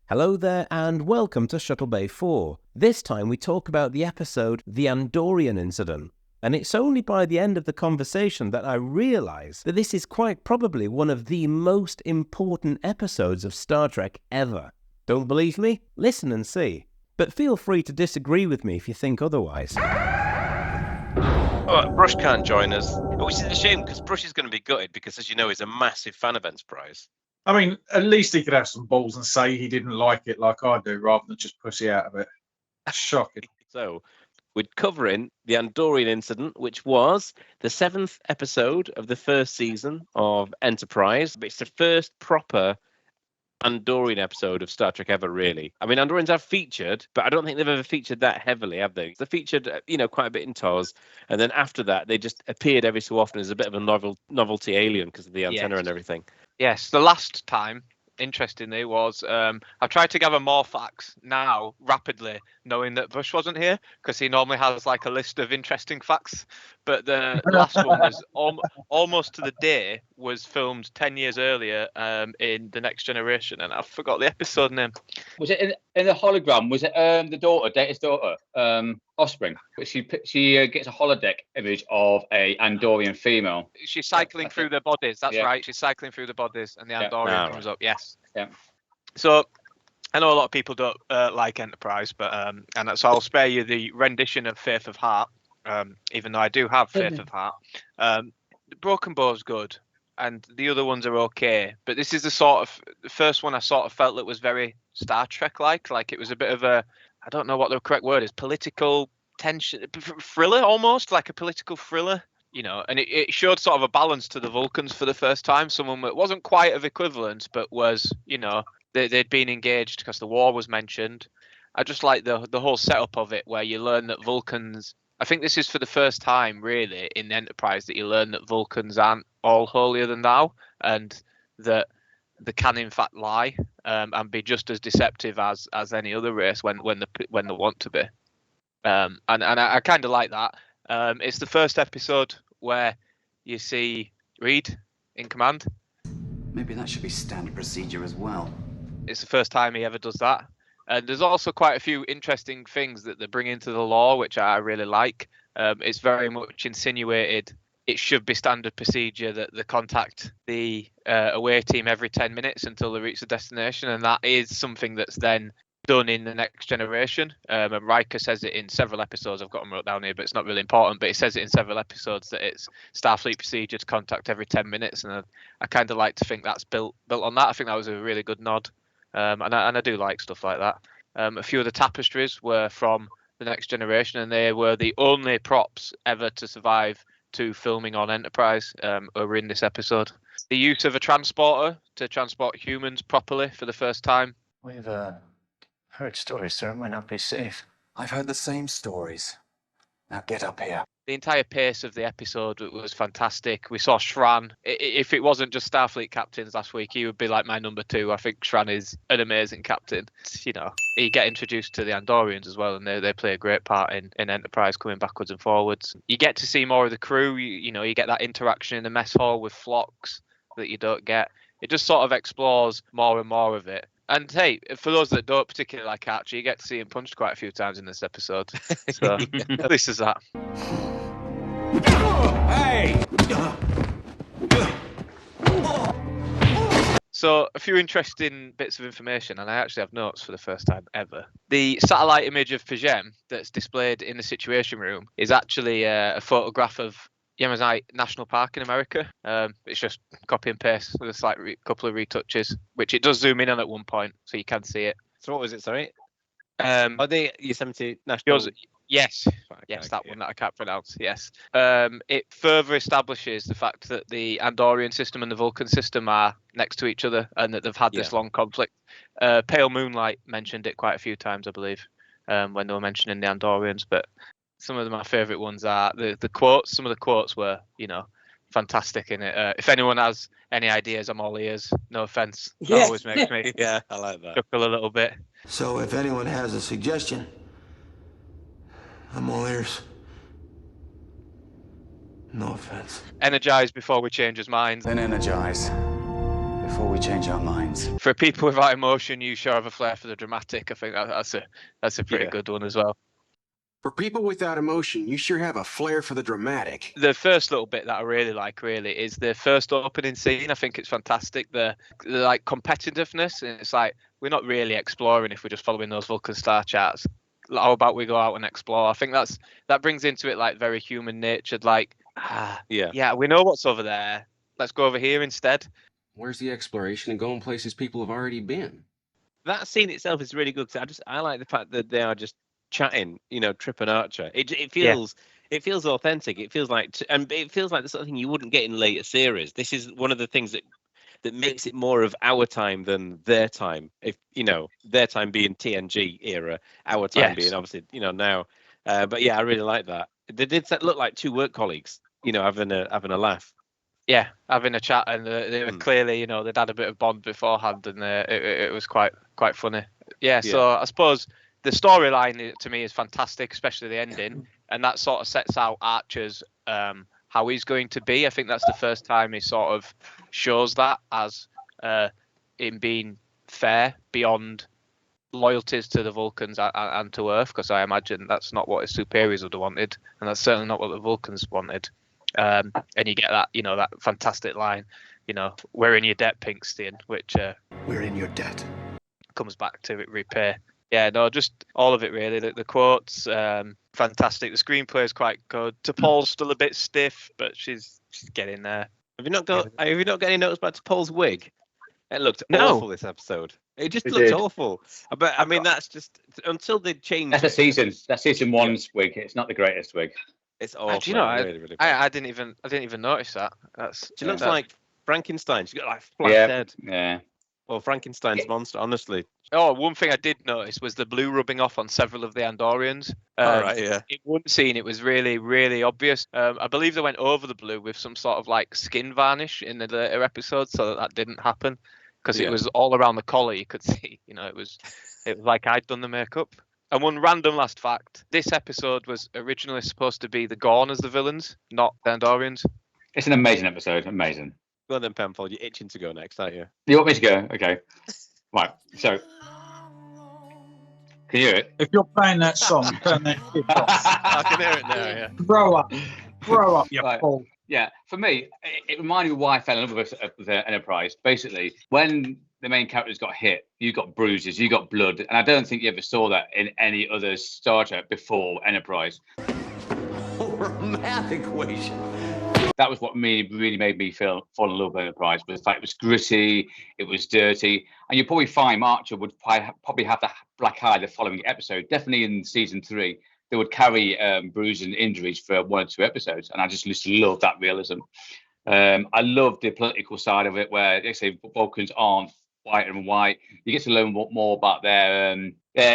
Hello there and welcome to Shuttlebay 4. This time we talk about the episode The Andorian Incident. And it's only by the end of the conversation that I realise that this is quite probably one of the most important episodes of Star Trek ever. Don't believe me? Listen and see. But feel free to disagree with me if you think otherwise. Oh, Brush can't join us, which is a shame because Brush is going to be gutted because, as you know, he's a massive fan of Enterprise. I mean, at least he could have some balls and say he didn't like it like I do, rather than just pussy out of it. Shocking. So, we're covering the Andorian Incident, which was the 7th episode of the first season of Enterprise. But it's the first proper Andorian episode of Star Trek ever, really. I mean, Andorians have featured, but I don't think they've ever featured that heavily, have they? They featured, quite a bit in TOS, and then after that, they just appeared every so often as a bit of a novelty alien because of the antenna and everything. Yes, the last time, interestingly, was I've tried to gather more facts now rapidly, knowing that Bush wasn't here because he normally has like a list of interesting facts. But the last one was almost to the day was filmed 10 years earlier in The Next Generation, and I forgot the episode name. Was it in the hologram? Was it the daughter, Data's daughter, Offspring? She gets a holodeck image of a Andorian female. She's cycling through their bodies. That's right. She's cycling through the bodies, and the Andorian comes up. Yes. Yeah. So I know a lot of people don't like Enterprise, but and so I'll spare you the rendition of Faith of Heart, even though I do have Faith of Heart. Broken Bow's good, and the other ones are okay, but this is the first one I sort of felt that was very Star Trek like it was a bit of a, I don't know what the correct word is, political tension, thriller, almost like a political thriller. And it showed sort of a balance to the Vulcans for the first time. Someone that wasn't quite of equivalence, but was, they'd been engaged because the war was mentioned. I just like the whole setup of it, where you learn that Vulcans, I think this is for the first time really in Enterprise that you learn that Vulcans aren't all holier than thou, and that they can in fact lie and be just as deceptive as any other race when they want to be. And I kind of like that. It's the first episode where you see Reed in command. Maybe that should be standard procedure as well. It's the first time he ever does that. And there's also quite a few interesting things that they bring into the lore, which I really like. It's very much insinuated it should be standard procedure that they contact the away team every 10 minutes until they reach the destination. And that is something that's then done in The Next Generation, and Riker says it in several episodes. I've got them wrote down here, but it's not really important. But he says it in several episodes that it's Starfleet procedure to contact every 10 minutes, and I kind of like to think that's built on that. I think that was a really good nod, and I do like stuff like that. A few of the tapestries were from The Next Generation, and they were the only props ever to survive to filming on Enterprise were in this episode. The use of a transporter to transport humans properly for the first time. We've heard stories, sir. It might not be safe. I've heard the same stories. Now get up here. The entire pace of the episode was fantastic. We saw Shran. If it wasn't just Starfleet captains last week, he would be like my number 2. I think Shran is an amazing captain. You get introduced to the Andorians as well, and they play a great part in Enterprise, coming backwards and forwards. You get to see more of the crew. You get that interaction in the mess hall with Phlox that you don't get. It just sort of explores more and more of it. And hey, for those that don't particularly like Archie, you get to see him punched quite a few times in this episode. So at least there's that. Hey! So a few interesting bits of information, and I actually have notes for the first time ever. The satellite image of Pajem that's displayed in the Situation Room is actually a photograph of Yosemite National Park in America. It's just copy and paste with a slight couple of retouches, which it does zoom in on at one point, so you can see it. So what was it, sorry? The Yosemite National... Yes, that one that I can't pronounce, yes. It further establishes the fact that the Andorian system and the Vulcan system are next to each other, and that they've had this long conflict. Pale Moonlight mentioned it quite a few times, I believe, when they were mentioning the Andorians, but some of my favourite ones are the quotes. Some of the quotes were, fantastic in it. If anyone has any ideas, I'm all ears. No offence. That always makes me I like that. chuckle a little bit. So if anyone has a suggestion, I'm all ears. No offense. Energize before we change his minds. Then energize. before we change our minds. For people without emotion, you sure have a flair for the dramatic. I think that's a pretty good one as well. For people without emotion, you sure have a flair for the dramatic. The first little bit that I really like, is the first opening scene. I think it's fantastic. The like competitiveness, and it's like we're not really exploring if we're just following those Vulcan star charts. How about we go out and explore? I think that brings into it like very human natured, like yeah, we know what's over there. Let's go over here instead. Where's the exploration and going places people have already been? That scene itself is really good because I like the fact that they are just chatting, Trip and Archer. It feels authentic. It feels like and it feels like the sort of thing you wouldn't get in later series. This is one of the things that makes it more of our time than their time. If their time being TNG era, our time being obviously now. But yeah, I really like that. They did look like two work colleagues, having a laugh. Yeah, having a chat, and they were clearly, they'd had a bit of bond beforehand, and it was quite funny. Yeah, so I suppose the storyline to me is fantastic, especially the ending, and that sort of sets out Archer's how he's going to be. I think that's the first time he sort of shows that as him being fair beyond loyalties to the Vulcans and to Earth, because I imagine that's not what his superiors would have wanted, and that's certainly not what the Vulcans wanted. And you get that, that fantastic line, we're in your debt, Pinkston, which we're in your debt comes back to repay. Yeah, no, just all of it really. The quotes, fantastic. The screenplay is quite good. T'Pol's still a bit stiff, but she's getting there. Have you not got any notes about T'Pol's wig? It looked awful this episode. It just looked awful. But I mean, that's just until they change. That's season 1's wig. It's not the greatest wig. It's awful. Do you know, I didn't even notice that. She looks like Frankenstein. She's got like flat head. Yeah. Well, Frankenstein's monster, honestly. Oh, one thing I did notice was the blue rubbing off on several of the Andorians. In one scene, it was really, really obvious. I believe they went over the blue with some sort of like skin varnish in the later episodes, so that didn't happen because it was all around the collar. You could see, it was like I'd done the makeup. And one random last fact: this episode was originally supposed to be the Gorn as the villains, not the Andorians. It's an amazing episode. Amazing. Go on then, Penfold. You're itching to go next, aren't you? You want me to go? Okay. Right. So, can you hear it? If you're playing that song, turn that shit off. I can hear it now. Yeah. Grow up, you fool. Yeah. For me, it reminded me why I fell in love with the Enterprise. Basically, when the main characters got hit, you got bruises, you got blood, and I don't think you ever saw that in any other Star Trek before Enterprise. Or a math equation. That was what really made me fall in love with Enterprise. Was the fact it was gritty, it was dirty, and you probably find Archer would probably have the black eye the following episode. Definitely in season 3, they would carry bruises and injuries for 1 or 2 episodes, and I just love that realism. I love the political side of it, where they say Vulcans aren't white and white. You get to learn more about their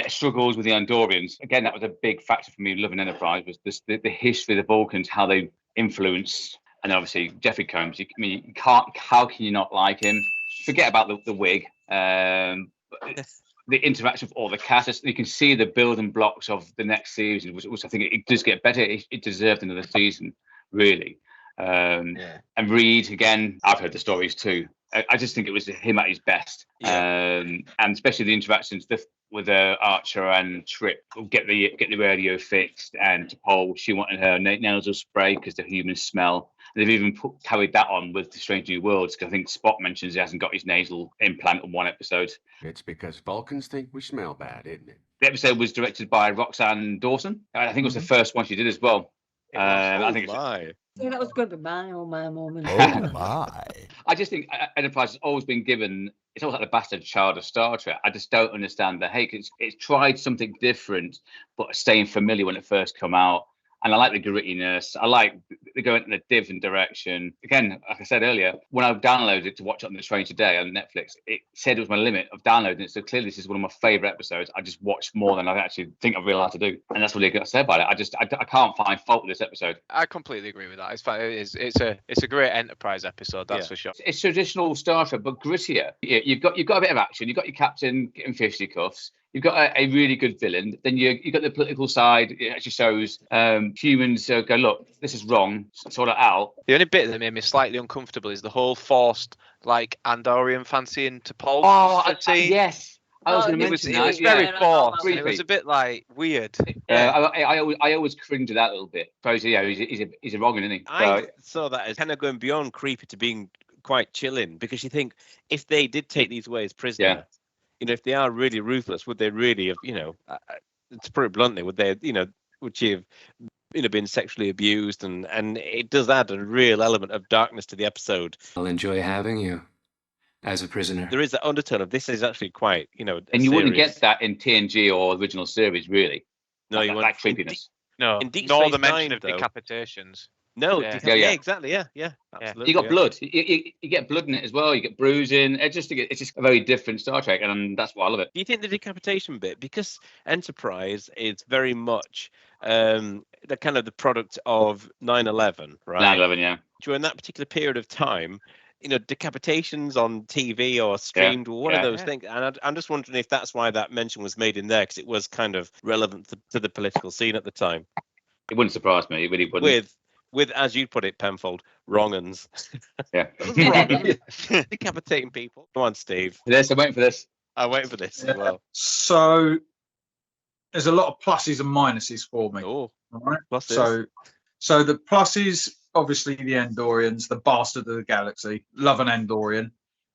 struggles with the Andorians. Again, that was a big factor for me loving Enterprise, was the history of the Vulcans, how they influenced. And obviously, Jeffrey Combs, how can you not like him? Forget about the wig. The interaction with all the cast. You can see the building blocks of the next season, which I think it does get better. It deserved another season, really. And Reed, again, I've heard the stories too. I just think it was him at his best. And especially the interactions with Archer and Trip, get the radio fixed, and T'Pol, she wanted her nasal spray because the humans smell. They've even carried that on with the Strange New Worlds, because I think Spock mentions he hasn't got his nasal implant on one episode. It's because Vulcans think we smell bad, isn't it? The episode was directed by Roxanne Dawson. I think it was the first one she did as well. I think Yeah, that was good, but my moment. Oh my! I just think Enterprise has always been given. It's almost like the bastard child of Star Trek. I just don't understand the hate. It's tried something different, but staying familiar when it first come out. And I like the grittiness. I like they go in a different direction. Again, like I said earlier, when I downloaded it to watch it on the train today on Netflix, it said it was my limit of downloading it. So clearly, this is one of my favourite episodes. I just watched more than I actually think I've realised to do, and that's what I got to say about it. I can't find fault with this episode. I completely agree with that. It's fine. It's a great Enterprise episode, that's for sure. It's traditional Star Trek, but grittier. You've got a bit of action. You've got your captain getting fisticuffs. You've got a really good villain. Then you've got the political side. It actually shows humans go, look, this is wrong. Sort it out. The only bit that made me slightly uncomfortable is the whole forced, like, Andorian fancying to Paul. Yes. I was going to It was mention that. very forced. Creepy. It was a bit like weird. I always cringe at that a little bit. Suppose he's a wrong, isn't he? I saw that as kind of going beyond creepy to being quite chilling, because you think if they did take these away as prisoner, if they are really ruthless, would they really have, to put it bluntly, would they, would she have, been sexually abused? And it does add a real element of darkness to the episode. I'll enjoy having you as a prisoner. There is that undertone of this is actually quite, and you wouldn't get that in TNG or original series, really. No, you wouldn't. That creepiness. No, nor the mention of decapitations. No, exactly, yeah, absolutely. You got blood. You get blood in it as well. You get bruising. It's just a very different Star Trek, and that's why I love it. Do you think the decapitation bit, because Enterprise is very much the kind of the product of 9/11, right? 9/11, yeah. During that particular period of time, decapitations on TV or streamed or one of those things. And I'm just wondering if that's why that mention was made in there, because it was kind of relevant to the political scene at the time. It wouldn't surprise me. It really wouldn't. With, as you put it, Penfold, wrong-uns. Yeah. Decapitating people. Come on, Steve. Yes, I'm waiting for this. I'm waiting for this as well. So there's a lot of pluses and minuses for me. Oh, right. Pluses. So the pluses, obviously the Andorians, the bastard of the galaxy. Love an Andorian.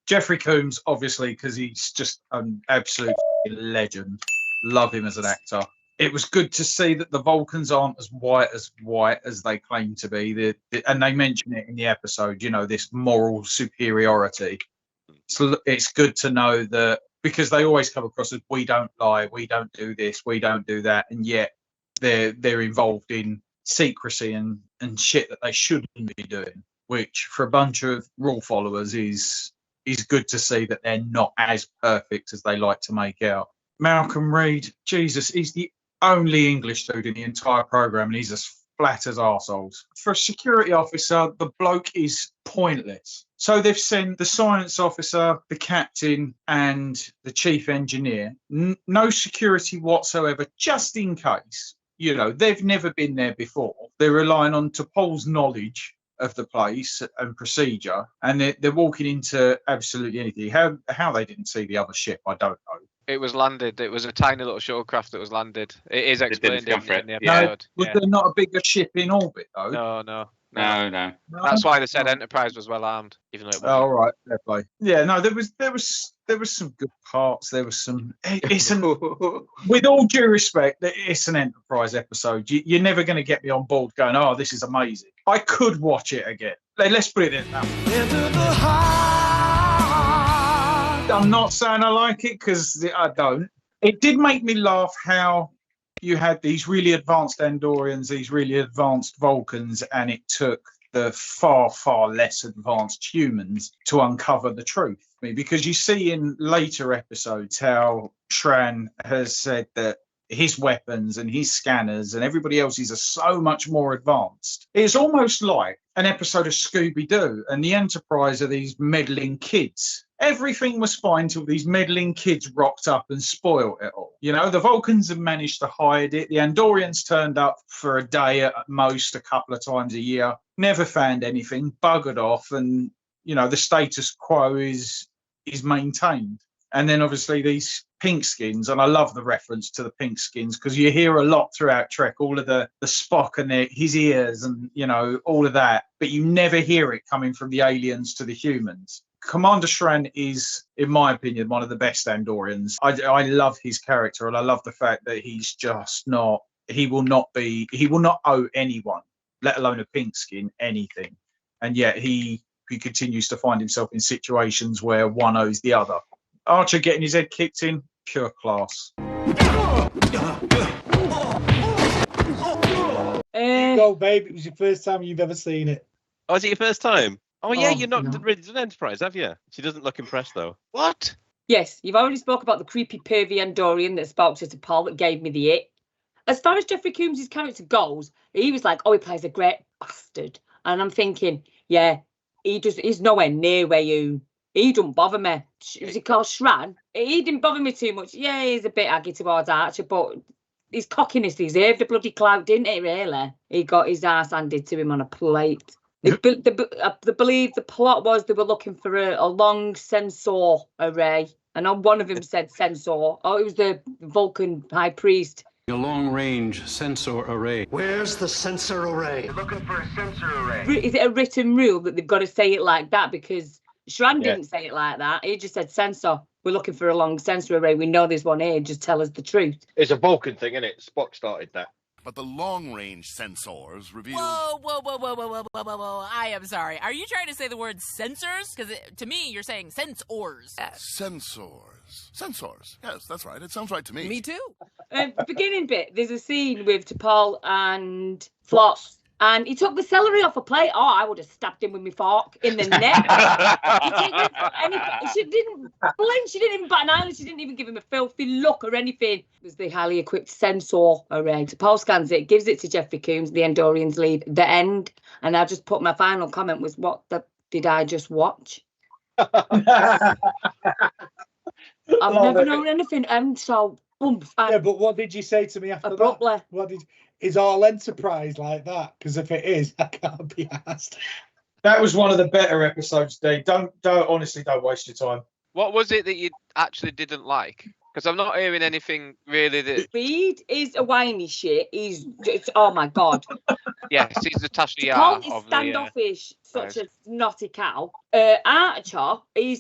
Jeffrey Combs, obviously, because he's just an absolute legend. Love him as an actor. It was good to see that the Vulcans aren't as white as they claim to be. And they mention it in the episode, this moral superiority. So it's good to know that, because they always come across as, we don't lie, we don't do this, we don't do that, and yet they're involved in secrecy and shit that they shouldn't be doing, which for a bunch of rule followers is good to see that they're not as perfect as they like to make out. Malcolm Reed, Jesus, he's the only English dude in the entire program, and he's as flat as arseholes. For a security officer, the bloke is pointless. So they've sent the science officer, the captain, and the chief engineer. No security whatsoever, just in case. They've never been there before. They're relying on T'Pol's knowledge of the place and procedure, and they're walking into absolutely anything. How they didn't see the other ship, I don't know. It was landed. It was a tiny little shuttlecraft that was landed. It is explained in the episode. No, was there not a bigger ship in orbit though? No. That's why they said Enterprise was well armed, even though it wasn't. Oh, right, fair play. Yeah, no, there was some good parts. There was some. With all due respect, it's an Enterprise episode. You're never going to get me on board going, oh, this is amazing. I could watch it again. Let's put it in that way. I'm not saying I like it, because I don't. It did make me laugh how you had these really advanced Andorians, these really advanced Vulcans, and it took the far, far less advanced humans to uncover the truth. Because you see in later episodes how Shran has said that his weapons and his scanners and everybody else's are so much more advanced. It's almost like an episode of Scooby-Doo, and the Enterprise are these meddling kids. Everything was fine till these meddling kids rocked up and spoiled it all. The Vulcans have managed to hide it. The Andorians turned up for a day at most, a couple of times a year, never found anything, buggered off, and, the status quo is maintained. And then obviously these pink skins, and I love the reference to the pink skins, because you hear a lot throughout Trek, all of the Spock and his ears and, all of that, but you never hear it coming from the aliens to the humans. Commander Shran is, in my opinion, one of the best Andorians. I love his character, and I love the fact that he's just not, he will not owe anyone, let alone a pink skin, anything. And yet he continues to find himself in situations where one owes the other. Archer getting his head kicked in, pure class. Go, babe. It was your first time you've ever seen it. Oh, is it your first time? Oh, yeah, you're not really done Enterprise, have you? She doesn't look impressed, though. What? Yes, you've already spoke about the creepy, pervy Andorian that spoke to Paul that gave me the it. As far as Jeffrey Combs' character goes, he was like, oh, he plays a great bastard. And I'm thinking, yeah, he's nowhere near where you He didn't bother me. Was he called Shran? He didn't bother me too much. Yeah, he's a bit aggy towards Archer, but his cockiness deserved a bloody clout, didn't it, really? He got his ass handed to him on a plate. I believe the plot was they were looking for a long sensor array. And on one of them said sensor. Oh, it was the Vulcan high priest. A long-range sensor array. Where's the sensor array? We're looking for a sensor array. Is it a written rule that they've got to say it like that? Because Shran didn't say it like that. He just said sensor. We're looking for a long sensor array. We know there's one here. Just tell us the truth. It's a Vulcan thing, isn't it? Spock started that. But the long-range sensors reveal... Whoa. I am sorry. Are you trying to say the word sensors? Because to me, you're saying sensors. Sensors. Yes, that's right. It sounds right to me. Me too. Beginning bit, there's a scene with T'Pol and Floss. And he took the celery off a plate. Oh, I would have stabbed him with my fork in the neck. She didn't blink. She didn't even bat an eyelid. She didn't even give him a filthy look or anything. It was the highly equipped sensor array. T'Pol scans it, gives it to Jeffrey Combs. The Andorians leave. The end. And I just put my final comment was, what did I just watch? I've never known anything end so oomph. Yeah, but what did you say to me after abruptly? That? Is all Enterprise like that? Because if it is, I can't be asked. That was one of the better episodes, Dave. Don't waste your time. What was it that you actually didn't like? Because I'm not hearing anything really that... Reed is a whiny shit. Oh my God. Yes, he's the Tasha Paul is standoffish, such a snotty cow. Archer,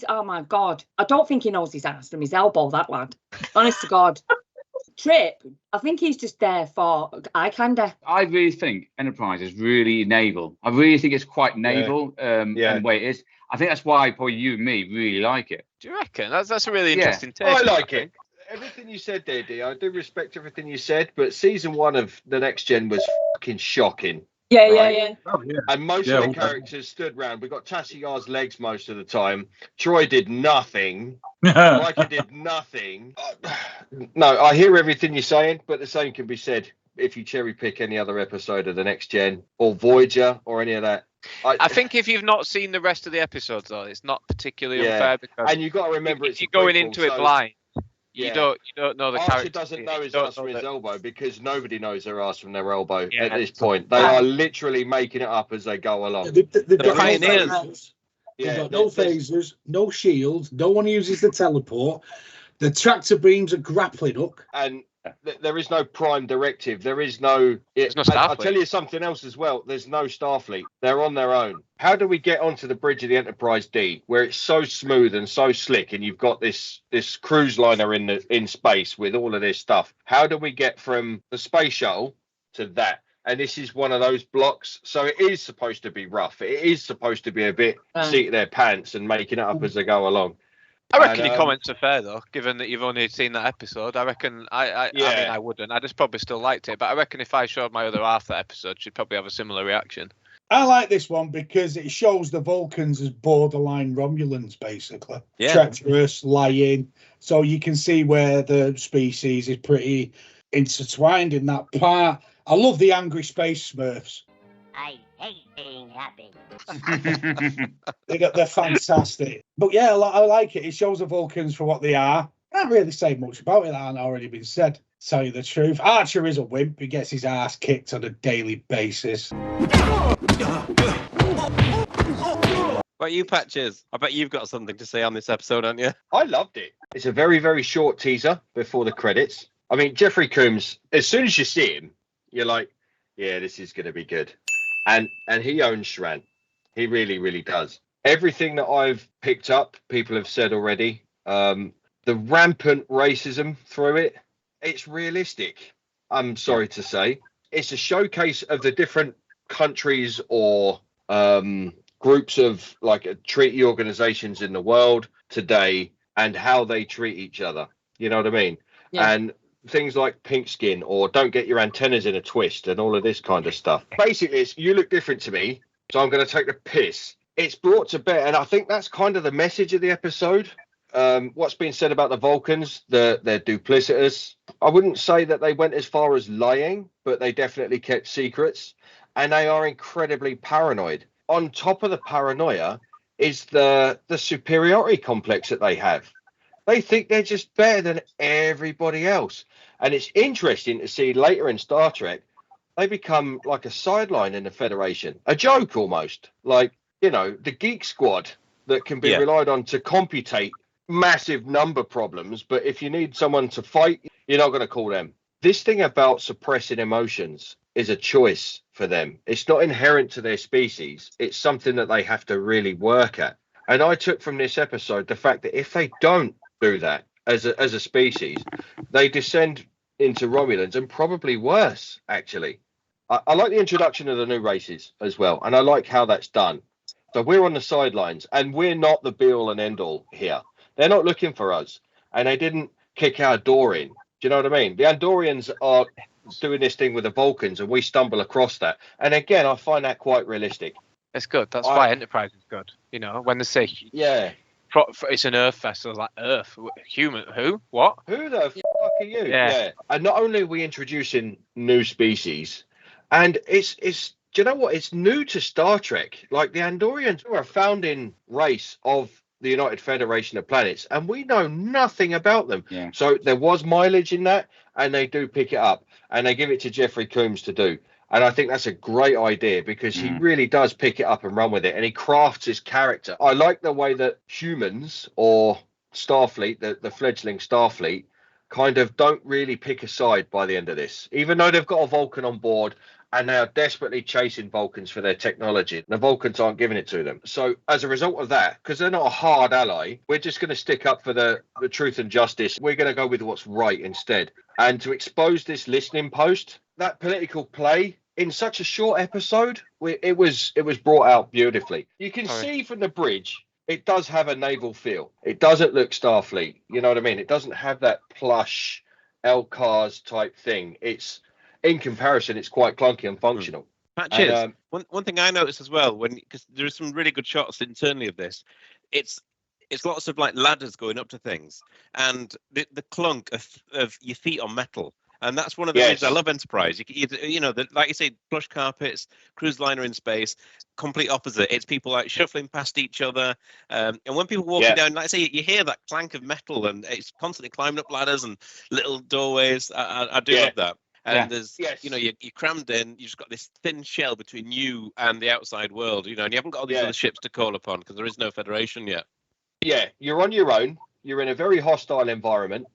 oh my God. I don't think he knows his ass from his elbow, that lad. Honest to God. Trip, I think he's just there for eye candy. I really think Enterprise is really naval. I really think it's quite naval in the way it is. I think that's why probably you and me really like it. Do you reckon? That's a really interesting take. I like it. Everything you said there, Dee, I do respect everything you said, but season 1 of The Next Gen was fucking shocking. Yeah. Oh, yeah. And most of the characters stood round. We got Tasha Yar's legs most of the time. Troy did nothing. Riker did nothing. No, I hear everything you're saying, but the same can be said if you cherry pick any other episode of The Next Gen or Voyager or any of that. I think if you've not seen the rest of the episodes, though, it's not particularly unfair because and you've got to remember if you're going into it blind. You don't know the Archer character. Doesn't know his ass from his elbow because nobody knows their ass from their elbow at this point. They are literally making it up as they go along. They've got pioneers. They've got no phasers, no shields. No one uses the teleport. The tractor beams are grappling hook. And there is no prime directive. There is no... There's no Starfleet. I'll tell you something else as well. There's no Starfleet. They're on their own. How do we get onto the bridge of the Enterprise D, where it's so smooth and so slick, and you've got this cruise liner in space with all of this stuff? How do we get from the space shuttle to that? And this is one of those blocks. So it is supposed to be rough. It is supposed to be a bit seat of their pants and making it up as they go along. I reckon your comments are fair, though, given that you've only seen that episode. I reckon, I mean, I wouldn't. I just probably still liked it. But I reckon if I showed my other half that episode, she'd probably have a similar reaction. I like this one because it shows the Vulcans as borderline Romulans, basically. Yeah. Treacherous, lying. So you can see where the species is pretty intertwined in that part. I love the angry space Smurfs. I hate being happy. They're fantastic. But yeah, I like it. It shows the Vulcans for what they are. I can't really say much about it that hasn't already been said, to tell you the truth. Archer is a wimp. He gets his ass kicked on a daily basis. What you, Patches? I bet you've got something to say on this episode, haven't you? I loved it. It's a very, very short teaser before the credits. I mean, Jeffrey Combs, as soon as you see him, you're like, yeah, this is going to be good. And he owns Shran. He really, really does. Everything that I've picked up, people have said already. The rampant racism through it, it's realistic. I'm sorry to say. It's a showcase of the different countries or groups of like treaty organizations in the world today and how they treat each other. You know what I mean? Yeah. And things like pink skin or don't get your antennas in a twist and all of this kind of stuff. Basically, it's you look different to me, so I'm going to take the piss. It's brought to bear, and I think that's kind of the message of the episode. What's been said about the Vulcans, they're duplicitous. I wouldn't say that they went as far as lying, but they definitely kept secrets, and they are incredibly paranoid. On top of the paranoia, is the superiority complex that they have. They think they're just better than everybody else. And it's interesting to see later in Star Trek, they become like a sideline in the Federation, a joke almost. Like, you know, the geek squad that can be relied on to computate massive number problems. But if you need someone to fight, you're not going to call them. This thing about suppressing emotions is a choice for them. It's not inherent to their species. It's something that they have to really work at. And I took from this episode the fact that if they don't do that as a species, they descend into Romulans, and probably worse, actually. I like the introduction of the new races as well, and I like how that's done. So we're on the sidelines, and we're not the be-all and end-all here. They're not looking for us, and they didn't kick our door in. Do you know what I mean? The Andorians are doing this thing with the Vulcans, and we stumble across that. And again, I find that quite realistic. It's good. That's why Enterprise is good. You know, when they say it's an Earth vessel, like Earth, human, who, what? Who the fuck are you? Yeah. And not only are we introducing new species, and it's do you know what? It's new to Star Trek. Like the Andorians were a founding race of the United Federation of Planets, and we know nothing about them. Yeah. So there was mileage in that, and they do pick it up, and they give it to Jeffrey Combs to do. And I think that's a great idea because he really does pick it up and run with it, and he crafts his character. I like the way that humans or Starfleet, the fledgling Starfleet, kind of don't really pick a side by the end of this, even though they've got a Vulcan on board and they are desperately chasing Vulcans for their technology. The Vulcans aren't giving it to them. So as a result of that, because they're not a hard ally, we're just going to stick up for the truth and justice. We're going to go with what's right instead. And to expose this listening post, that political play in such a short episode, it was brought out beautifully. You can see from the bridge, it does have a naval feel. It doesn't look Starfleet. You know what I mean? It doesn't have that plush LCARS type thing. It's, in comparison, it's quite clunky and functional. Patches. One thing I noticed as well, because there are some really good shots internally of this, it's lots of like ladders going up to things, and the clunk of your feet on metal. And that's one of the reasons I love Enterprise. You know, like you say, plush carpets, cruise liner in space. Complete opposite. It's people like shuffling past each other, and when people walking down, like I say, you hear that clank of metal, and it's constantly climbing up ladders and little doorways. I do love that. And there's, you know, you're crammed in. You just got this thin shell between you and the outside world. You know, and you haven't got all these other ships to call upon because there is no Federation yet. Yeah, you're on your own. You're in a very hostile environment.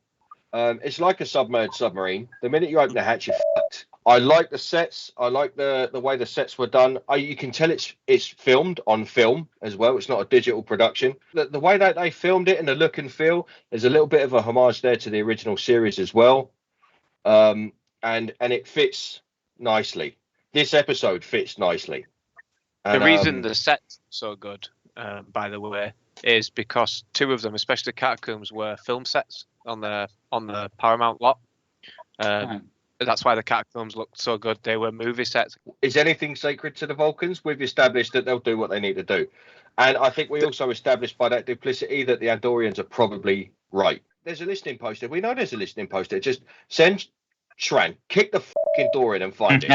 It's like a submerged submarine. The minute you open the hatch, you're fucked. I like the sets. I like the way the sets were done. You can tell it's filmed on film as well. It's not a digital production. The way that they filmed it and the look and feel, there's a little bit of a homage there to the original series as well. And it fits nicely. This episode fits nicely. And, the reason the set's so good, by the way, is because two of them, especially the Catacombs, were film sets on the Paramount lot. That's why the Catacombs looked so good. They were movie sets. Is anything sacred to the Vulcans? We've established that they'll do what they need to do. And I think we also established by that duplicity that the Andorians are probably right. There's a listening poster. We know there's a listening poster. Just send Shran, kick the fucking door in and find it.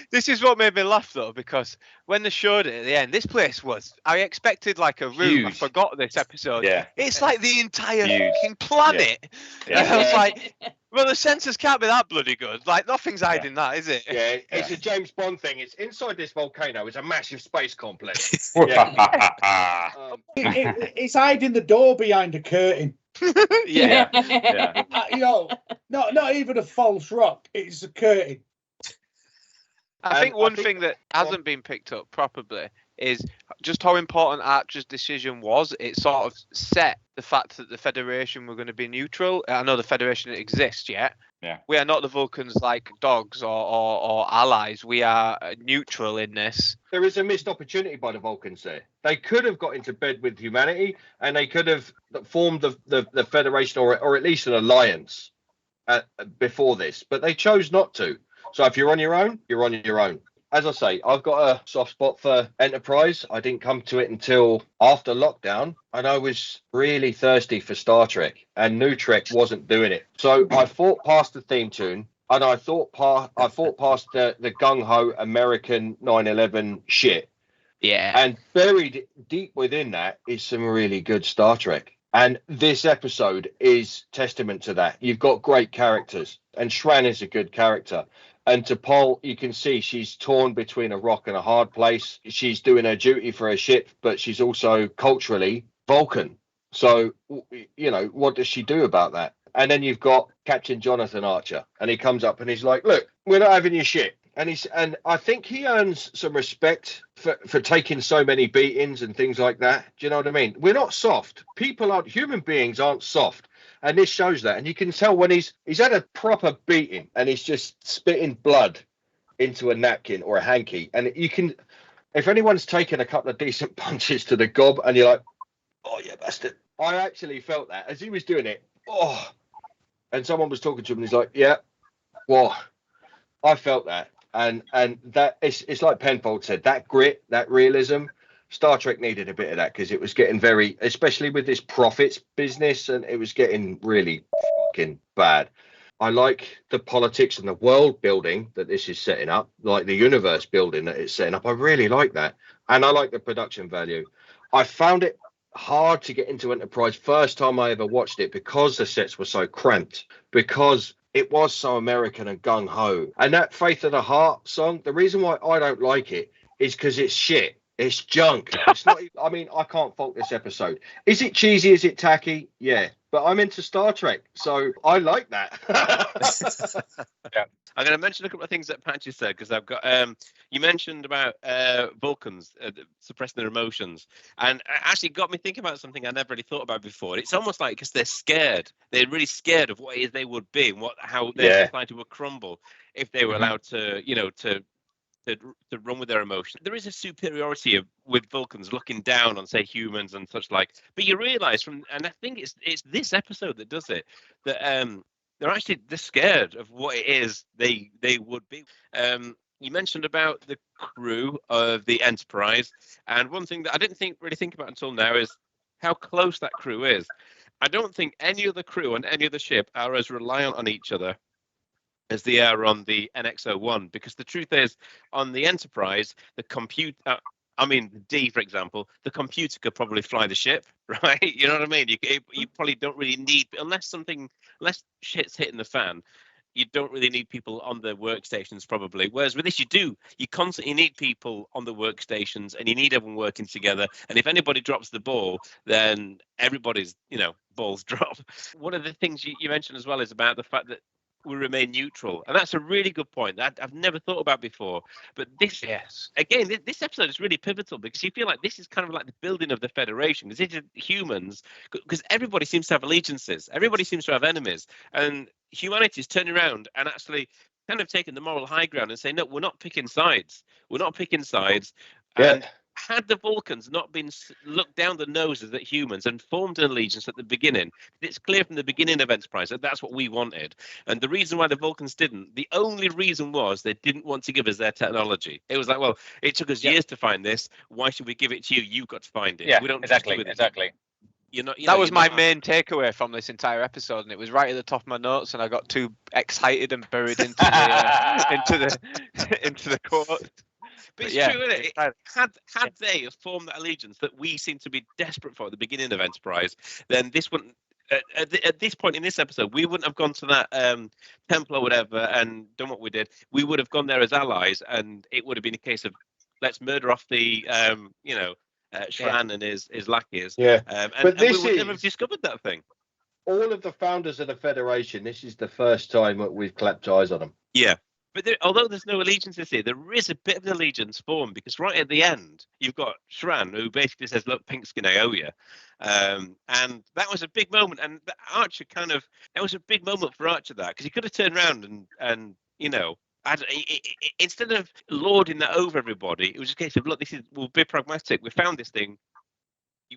This is what made me laugh though, because when they showed it at the end, this place was, I expected like a room. Huge. I forgot this episode. Yeah. It's like the entire fucking planet. Yeah. And I was like, well, the sensors can't be that bloody good. Like nothing's hiding that, is it? Yeah, it's a James Bond thing. It's inside this volcano. It's a massive space complex. It's hiding the door behind a curtain. Yeah. You know, not even a false rock. It's a curtain. I think one thing that hasn't been picked up properly is just how important Archer's decision was. It sort of set the fact that the Federation were going to be neutral. I know the Federation didn't exist yet. Yeah. We are not the Vulcans like dogs or allies. We are neutral in this. There is a missed opportunity by the Vulcans there. They could have got into bed with humanity and they could have formed the Federation or at least an alliance before this, but they chose not to. So if you're on your own, you're on your own. As I say, I've got a soft spot for Enterprise. I didn't come to it until after lockdown, and I was really thirsty for Star Trek, and New Trek wasn't doing it. So I fought past the theme tune, and I fought past the gung-ho American 9/11 shit, Yeah. And buried deep within that is some really good Star Trek. And this episode is testament to that. You've got great characters, and Shran is a good character. And T'Pol, you can see she's torn between a rock and a hard place. She's doing her duty for her ship, but she's also culturally Vulcan. So, you know, what does she do about that? And then you've got Captain Jonathan Archer, and he comes up and he's like, look, we're not having your shit. And I think he earns some respect for taking so many beatings and things like that. Do you know what I mean? We're not soft. Human beings aren't soft. And this shows that. And you can tell when he's had a proper beating and he's just spitting blood into a napkin or a hanky. And you can, if anyone's taken a couple of decent punches to the gob and you're like, oh, yeah, bastard. I actually felt that as he was doing it. Oh, and someone was talking to him and he's like, yeah, well, I felt that. And that it's like Penfold said, that grit, that realism, Star Trek needed a bit of that because it was getting very, especially with this profits business, and it was getting really fucking bad. I like the politics and the world building that this is setting up, like the universe building that it's setting up. I really like that. And I like the production value. I found it hard to get into Enterprise first time I ever watched it because the sets were so cramped, because it was so American and gung-ho. And that Faith of the Heart song, the reason why I don't like it is because it's shit. It's junk. It's not. I mean, I can't fault this episode. Is it cheesy? Is it tacky? Yeah. But I'm into Star Trek, so I like that. Yeah. I'm going to mention a couple of things that Patchy said because I've got. You mentioned about Vulcans suppressing their emotions, and it actually got me thinking about something I never really thought about before. It's almost like because they're scared. They're really scared of what it is they would be and how their society would crumble if they were allowed to, to run with their emotions. There is a superiority with Vulcans looking down on, say, humans and such like. But you realise and I think it's this episode that does it, that they're scared of what it is they would be. You mentioned about the crew of the Enterprise, and one thing that I didn't really think about until now is how close that crew is. I don't think any other crew on any other ship are as reliant on each other as they are on the NX-01, because the truth is, on the Enterprise, the computer, D, for example, the computer could probably fly the ship, right? You know what I mean? You probably don't really need, unless shit's hitting the fan, you don't really need people on the workstations probably. Whereas with this, you do. You constantly need people on the workstations, and you need everyone working together. And if anybody drops the ball, then everybody's, balls drop. One of the things you mentioned as well is about the fact that we remain neutral, and that's a really good point that I've never thought about before. But this episode is really pivotal because you feel like this is kind of like the building of the Federation, because it's humans, because everybody seems to have allegiances, everybody seems to have enemies, and humanity's turning around and actually kind of taking the moral high ground and saying, no, we're not picking sides. And had the Vulcans not been looked down the noses at humans and formed an allegiance at the beginning, it's clear from the beginning of Enterprise that that's what we wanted. And the reason why the Vulcans didn't, the only reason was they didn't want to give us their technology. It was like, well, it took us years to find this. Why should we give it to you? You've got to find it. Yeah, we don't exactly. That was my main takeaway from this entire episode, and it was right at the top of my notes, and I got too excited and buried into the quote. But it's true, isn't it? Had they formed that allegiance that we seem to be desperate for at the beginning of Enterprise, then this wouldn't. At this point in this episode, we wouldn't have gone to that temple or whatever and done what we did. We would have gone there as allies, and it would have been a case of let's murder off the Shran and his lackeys. Yeah, and but we would never have discovered that thing. All of the founders of the Federation, this is the first time that we've clapped eyes on them. Yeah. But although there's no allegiances here, there is a bit of an allegiance formed, because right at the end, you've got Shran, who basically says, look, pink skin, I owe you. And that was a big moment. And Archer that was a big moment for Archer, because he could have turned around and instead of lording that over everybody, it was just a case of, look, we'll be pragmatic. We found this thing.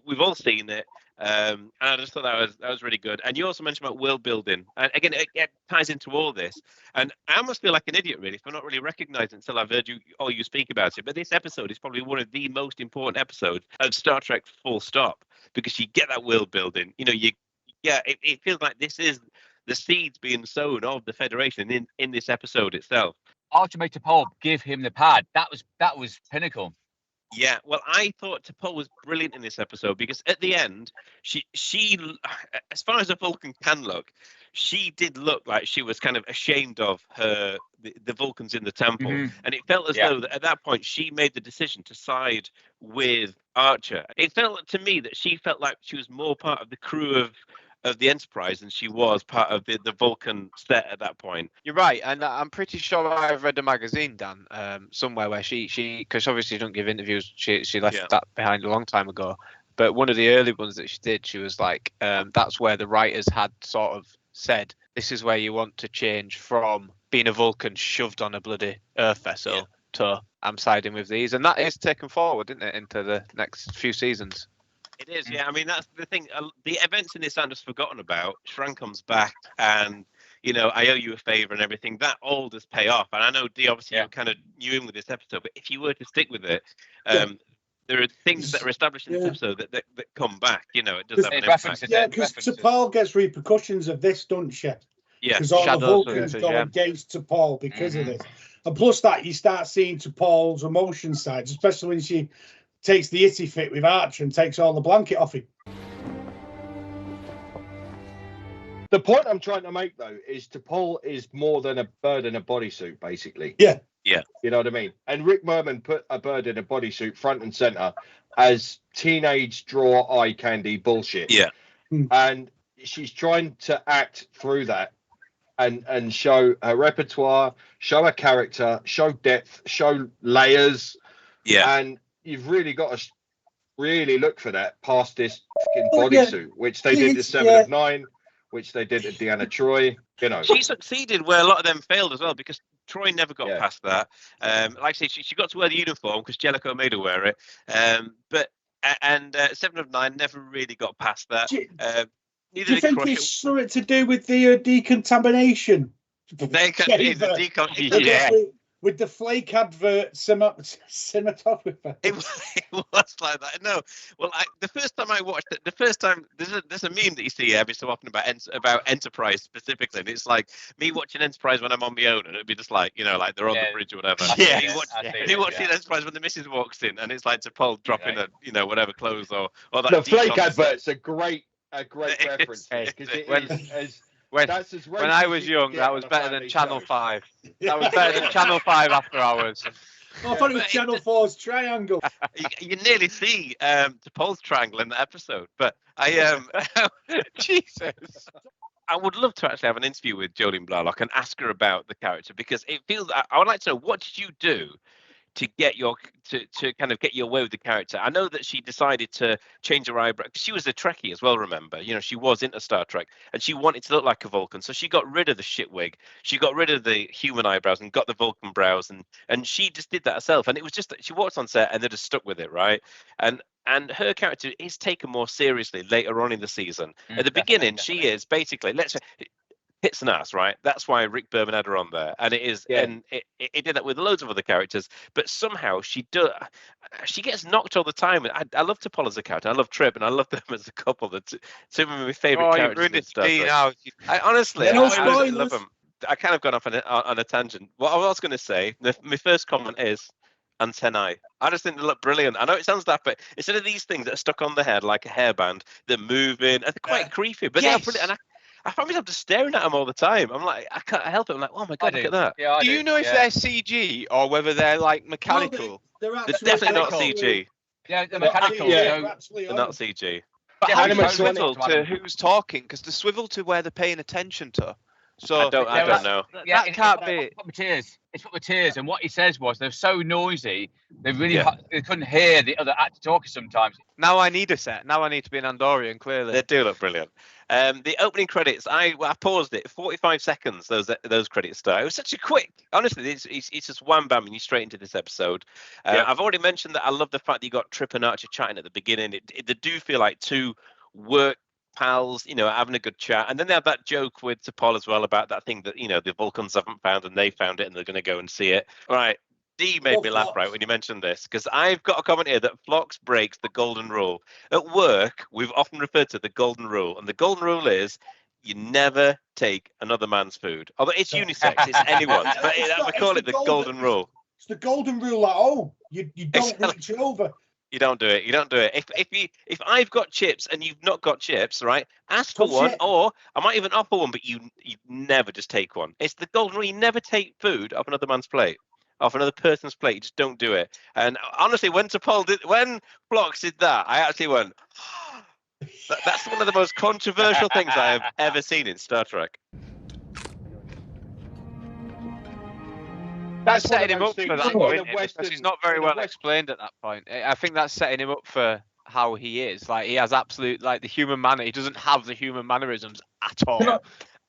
We've all seen it. And I just thought that was really good. And you also mentioned about world building, and again, it ties into all this. And I almost feel like an idiot, really, for not really recognizing it until I've heard you speak about it. But this episode is probably one of the most important episodes of Star Trek, full stop, because you get that world building. It feels like this is the seeds being sown of the Federation in this episode itself. Archer made T'Pol give him the pad. That was pinnacle. Yeah, well, I thought T'Pol was brilliant in this episode because at the end, she, as far as a Vulcan can look, she did look like she was kind of ashamed of the Vulcans in the temple, and it felt as though that at that point she made the decision to side with Archer. It felt to me that she felt like she was more part of the crew of the Enterprise than she was part of the Vulcan set at that point. You're right, and I'm pretty sure I've read a magazine, Dan, somewhere where she because obviously she don't give interviews. She left that behind a long time ago. But one of the early ones that she did, she was like, that's where the writers had sort of said, this is where you want to change from being a Vulcan shoved on a bloody Earth vessel to I'm siding with these, and that is taken forward, isn't it, into the next few seasons. It is, yeah. I mean, that's the thing. The events in this I'm just forgotten about. Shran comes back, and I owe you a favor and everything. That all does pay off. And I know D, obviously, you kind of knew him with this episode, but if you were to stick with it, there are things that are established in this episode that come back. It does have an impact. Yeah, because T'Pol gets repercussions of this, doesn't she? Yeah, because all the Vulcans go against T'Pol because of this. And plus that, you start seeing T'Pol's emotion sides, especially when she takes the itty fit with Archer and takes all the blanket off him. The point I'm trying to make, though, is T'Pol is more than a bird in a bodysuit, basically. Yeah. Yeah. You know what I mean? And Rick Merman put a bird in a bodysuit front and center as teenage draw eye candy bullshit. Yeah. And she's trying to act through that and show her repertoire, show her character, show depth, show layers. Yeah. And you've really got to really look for that past this fucking bodysuit, which they did to 7 of 9, which they did at Deanna Troi. She succeeded where a lot of them failed as well because Troy never got past that. Like I say, she got to wear the uniform because Jellicoe made her wear it. But 7 of 9 never really got past that. Do you think it's something to do with the decontamination? With the flake advert cinematographer. It was like that. No, well, the first time I watched it, there's a meme that you see every so often about Enterprise specifically, and it's like me watching Enterprise when I'm on my own, and it'd be just like like they're on the bridge or whatever. Yeah, you watch the Enterprise when the missus walks in, and it's like T'Pol dropping a whatever clothes or that. The flake advert's a great reference because it is. When I was young, that was better than Channel 5. That was better than Channel 5 after hours. I thought it was Channel 4's triangle. You nearly see T'Pol's triangle in the episode, but Jesus. I would love to actually have an interview with Jolene Blalock and ask her about the character because it feels. I would like to know, what did you do to get to kind of get your way with the character? I know that she decided to change her eyebrow. She was a Trekkie as well, remember? She was into Star Trek and she wanted to look like a Vulcan. So she got rid of the shit wig. She got rid of the human eyebrows and got the Vulcan brows. And she just did that herself. And it was just that she walked on set and they just stuck with it, right? And her character is taken more seriously later on in the season. At the beginning, she is basically, hits an ass, right? That's why Rick Berman had her on there, and it is, and it did that with loads of other characters. But somehow she gets knocked all the time. I love T'Pol as a character. I love Trip, and I love them as a couple. Two of my favorite characters. I honestly, I love them. I kind of gone off on a tangent. What I was going to say, my first comment is antennae. I just think they look brilliant. I know it sounds daft, but instead of these things that are stuck on the head like a hairband, they're moving and they're quite creepy. But they're brilliant. And I find myself just staring at them all the time. I'm like, I can't help it. I'm like, oh my god, look at that. Yeah, do you know if they're CG or whether they're like mechanical? They're definitely not CG. Yeah, they're mechanical. They're not CG. But how do you swivel to who's talking? Because the swivel to where they're paying attention to. So I don't know. That can't be. It's puppeteers, and what he says was they're so noisy they really they couldn't hear the other actor talking sometimes. Now I need a set. Now I need to be an Andorian. Clearly, they do look brilliant. The opening credits, I paused it. 45 seconds. Those credits start. It was such a quick. Honestly, it's just wham bam and you straight into this episode. I've already mentioned that I love the fact that you got Trip and Archer chatting at the beginning. They do feel like two work pals, having a good chat, and then they have that joke with T'Pol as well about that thing that the Vulcans haven't found and they found it and they're going to go and see it. All right, D made me laugh right when you mentioned this because I've got a comment here that Phlox breaks the golden rule. At work, we've often referred to the golden rule, and the golden rule is you never take another man's food. Although it's unisex, it's anyone's, but we call it the golden rule. It's the golden rule at home. You don't reach over. You don't do it. You don't do it. If I've got chips and you've not got chips, right? Ask for one, or I might even offer one, but you never just take one. It's the golden rule. You never take food off another man's plate, off another person's plate. You just don't do it. And honestly, when Phlox did that, I actually went. That's one of the most controversial things I have ever seen in Star Trek. That's setting him up for that, though, isn't it? Because he's not very well explained at that point. I think that's setting him up for how he is. Like, he has absolute, like, the human manner. He doesn't have the human mannerisms at all.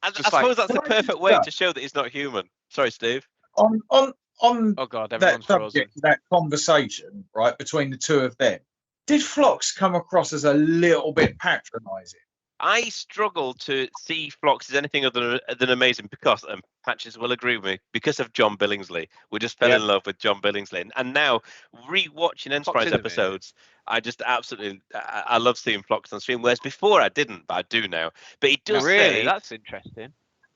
I suppose that's the perfect way to show that he's not human. Sorry, Steve. On oh God, that subject, that conversation, right, between the two of them, did Phlox come across as a little bit patronising? I struggle to see Phlox as anything other than amazing because, and Patches will agree with me, because of John Billingsley. We just fell in love with John Billingsley. And now, re-watching Enterprise episodes, I just absolutely, I love seeing Phlox on screen, whereas before I didn't, but I do now. But he does really, say... That's interesting.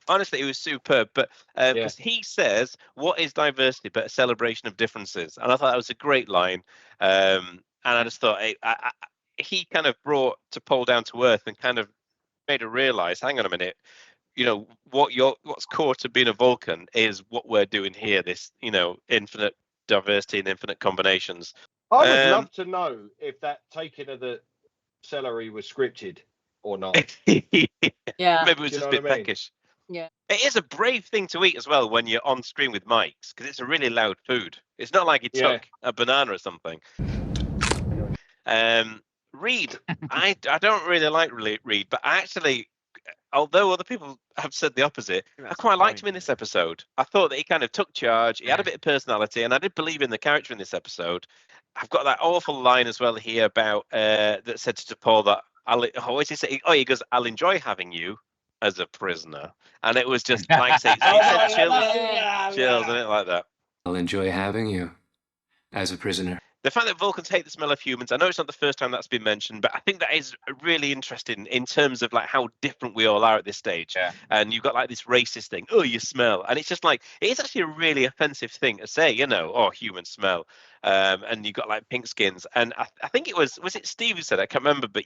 Honestly, it was superb. But because he says, what is diversity but a celebration of differences? And I thought that was a great line. And I just thought, he kind of brought T'Pol down to earth and kind of made her realize, hang on a minute, what's core to being a Vulcan is what we're doing here, this, infinite diversity and infinite combinations. I would love to know if that taking of the celery was scripted or not. Yeah. Maybe it was just a bit peckish. Yeah. It is a brave thing to eat as well when you're on screen with mics, because it's a really loud food. It's not like you took a banana or something. Reed, I don't really like Reed, but I actually, although other people have said the opposite, I quite liked him in this episode. I thought that he kind of took charge. He had a bit of personality, and I did believe in the character in this episode. I've got that awful line as well here about that said to Paul that what does he say? Oh, he goes, "I'll enjoy having you as a prisoner," and it was just like he said, chills, and it like that. I'll enjoy having you as a prisoner. The fact that Vulcans hate the smell of humans, I know it's not the first time that's been mentioned, but I think that is really interesting in terms of like how different we all are at this stage. Yeah. And you've got like this racist thing, oh, you smell. And it's just like, it is actually a really offensive thing to say, oh, human smell. And you've got like pink skins. And I think it was it Steve who said it? I can't remember, but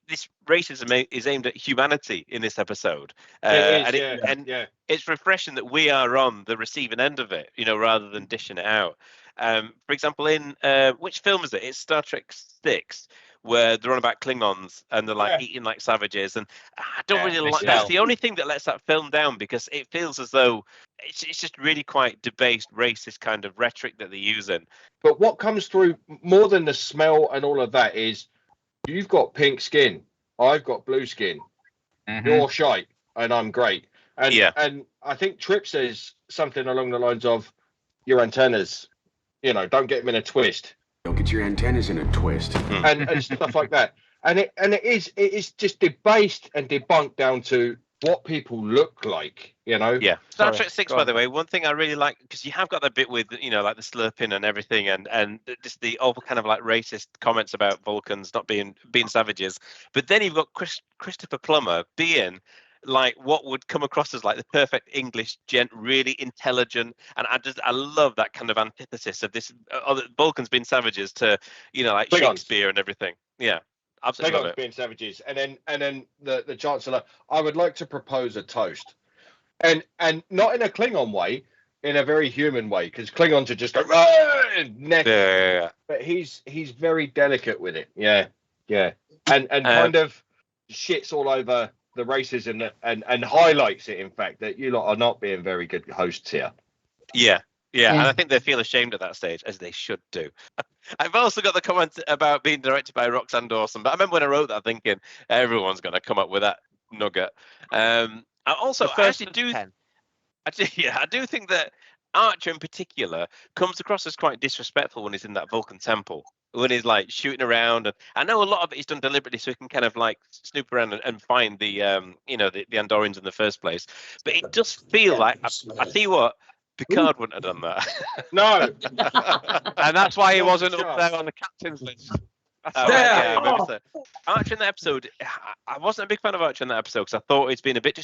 this racism is aimed at humanity in this episode. It's refreshing that we are on the receiving end of it, rather than dishing it out. For example, in which film is it? It's Star Trek 6, where they're on about Klingons and they're like eating like savages. And I don't really like that's the only thing that lets that film down, because it feels as though it's just really quite debased, racist kind of rhetoric that they're using. But what comes through more than the smell and all of that is you've got pink skin, I've got blue skin, you're shite, and I'm great. And and I think Trip says something along the lines of your antennas. Don't get them in a twist. Don't get your antennas in a twist. And stuff like that. And it is just debased and debunked down to what people look like, Yeah. Star Trek 6, by the way, one thing I really like, because you have got that bit with, like the slurping and everything, and just the awful kind of like racist comments about Vulcans not being savages. But then you've got Christopher Plummer being like what would come across as like the perfect English gent, really intelligent, and I love that kind of antithesis of this Vulcans being savages to like Klingons. Shakespeare and everything. Yeah, absolutely love it. Being savages, and then the Chancellor, I would like to propose a toast, and not in a Klingon way, in a very human way, because Klingons are just go neck. But he's very delicate with it. Yeah, and kind of shits all over the racism and highlights it, in fact, that you lot are not being very good hosts here. Yeah, and I think they feel ashamed at that stage, as they should do. I've also got the comment about being directed by Roxanne Dawson, but I remember when I wrote that thinking everyone's going to come up with that nugget. I do think that Archer in particular comes across as quite disrespectful when he's in that Vulcan temple, when he's like shooting around. And I know a lot of it is done deliberately so he can kind of like snoop around and find the the Andorians in the first place. But it does feel like I tell you what, Picard wouldn't have done that. No. And that's why he wasn't up there on the captain's list. Yeah, maybe so. Archer in that episode, I wasn't a big fan of Archer in that episode because I thought he's been a bit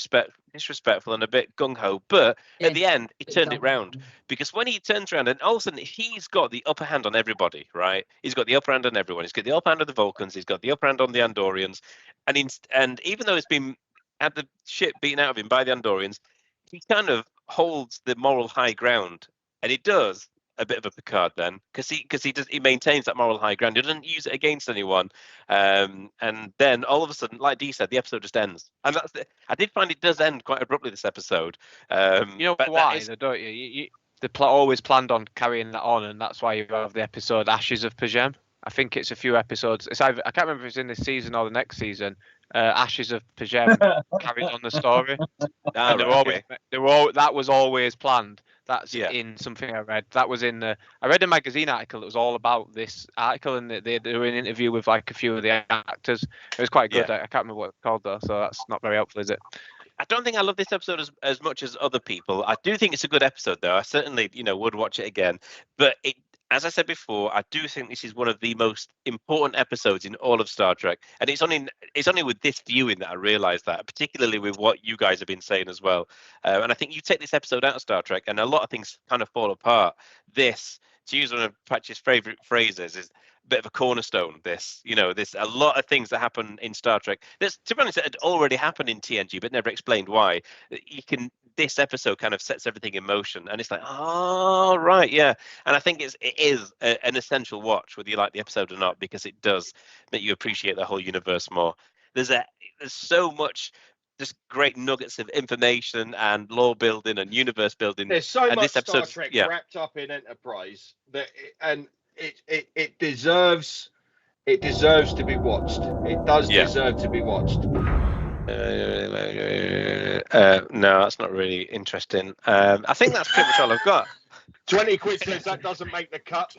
disrespectful and a bit gung-ho. But at the end, he turned it round, because when he turns around and all of a sudden he's got the upper hand on everybody, right? He's got the upper hand on everyone. He's got the upper hand on the Vulcans. He's got the upper hand on the Andorians. And even though he's been had the shit beaten out of him by the Andorians, he kind of holds the moral high ground, and he does a bit of a Picard then, because he maintains that moral high ground. He doesn't use it against anyone, and then all of a sudden, like Dee said, the episode just ends. And I did find it does end quite abruptly, this episode. You know why, though, don't you? The plot always planned on carrying that on, and that's why you have the episode Ashes of Pajem. I think it's a few episodes. It's either, I can't remember if it's in this season or the next season. Ashes of Pajem carries on the story. And that was always planned. That's in something I read. That was in I read a magazine article that was all about this article, and they were in an interview with like a few of the actors. It was quite good. I can't remember what it's called though, so that's not very helpful, is it? I don't think I love this episode as much as other people. I do think it's a good episode, though. I certainly, would watch it again. But as I said before, I do think this is one of the most important episodes in all of Star Trek, and it's only with this viewing that I realised that, particularly with what you guys have been saying as well. And I think you take this episode out of Star Trek, and a lot of things kind of fall apart. This, to use one of Patch's favourite phrases, is a bit of a cornerstone. There's a lot of things that happen in Star Trek. There's, to be honest, it had already happened in TNG, but never explained why. This episode kind of sets everything in motion, and it's like, oh right, yeah. And I think it is an essential watch, whether you like the episode or not, because it does make you appreciate the whole universe more. There's so much just great nuggets of information and lore building and universe building. There's so and much this episode, Star Trek wrapped up in Enterprise that it deserves to be watched. It does deserve to be watched. No, that's not really interesting. I think that's pretty much all I've got. 20 quid says that doesn't make the cut.